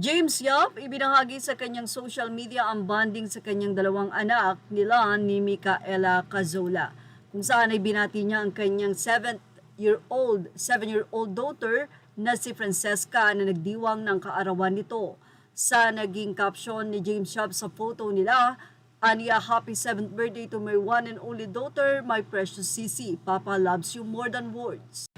James Yap, ibinahagi sa kanyang social media ang bonding sa kanyang dalawang anak nila ni Micaela Cazola, kung saan ay binati niya ang kanyang 7-year-old daughter na si Francesca na nagdiwang ng kaarawan nito. Sa naging caption ni James Yap sa photo nila, aniya, "Happy 7th birthday to my one and only daughter, my precious Sisi. Papa loves you more than words."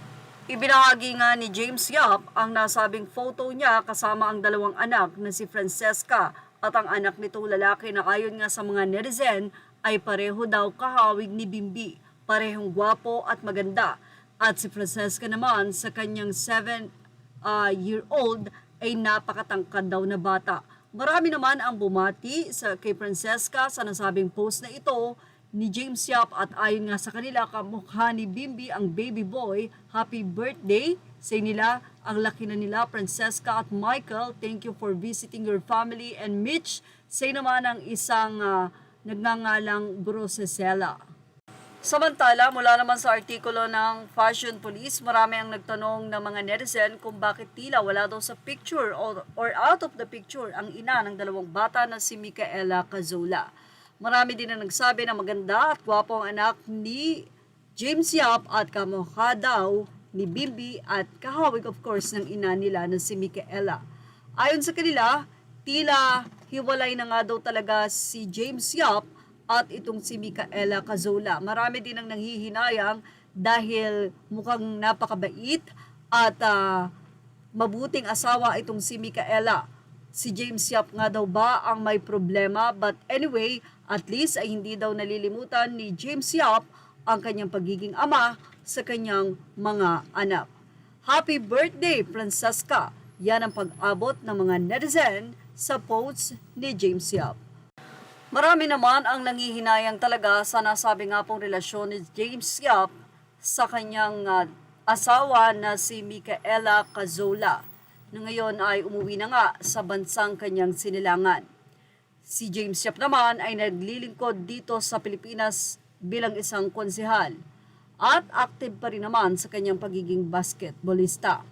Ibinahagi nga ni James Yap ang nasabing photo niya kasama ang dalawang anak na si Francesca at ang anak nitong lalaki na ayon nga sa mga netizen ay pareho daw kahawig ni Bimbi, parehong gwapo at maganda. At si Francesca naman sa kanyang 7-year-old ay napakatangkad daw na bata. Marami naman ang bumati kay Francesca sa nasabing post na ito ni James Yap at ayon nga sa kanila, kamukha ni Bimbi ang baby boy. Happy birthday sa nila, ang laki na nila Francesca at Michael. Thank you for visiting your family. And Mitch, say naman ang isang nagngangalang Brosesela. Samantala, mula naman sa artikulo ng Fashion Police, marami ang nagtanong ng mga netizen kung bakit tila wala daw sa picture or out of the picture ang ina ng dalawang bata na si Micaela Cazola. Marami din na nagsabi na maganda at gwapo ang anak ni James Yap at kamukha daw ni Bimbi at kahawig of course ng ina nila na si Micaela. Ayon sa kanila, tila hiwalay na nga daw talaga si James Yap at itong si Micaela Cazola. Marami din ang nanghihinayang dahil mukhang napakabait at mabuting asawa itong si Micaela. Si James Yap nga daw ba ang may problema? But anyway, at least ay hindi daw nalilimutan ni James Yap ang kanyang pagiging ama sa kanyang mga anak. Happy birthday, Francesca! Yan ang pag-abot ng mga netizen sa post ni James Yap. Marami naman ang nangihinayang talaga sa nasabi nga pong relasyon ni James Yap sa kanyang asawa na si Micaela Cazola, na ngayon ay umuwi na nga sa bansang kanyang sinilangan. Si James Yap naman ay naglilingkod dito sa Pilipinas bilang isang konsehal at active pa rin naman sa kanyang pagiging basketballista.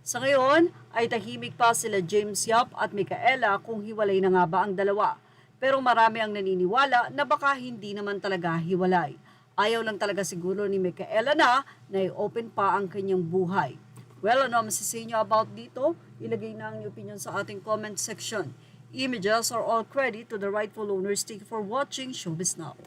Sa ngayon ay tahimik pa sila James Yap at Micaela kung hiwalay na nga ba ang dalawa. Pero marami ang naniniwala na baka hindi naman talaga hiwalay. Ayaw lang talaga siguro ni Micaela na i-open pa ang kanyang buhay. Well, ano ang masisay nyo about dito? Ilagay na ang inyong opinion sa ating comment section. Images are all credit to the rightful owners. Thank you for watching Showbiz Now.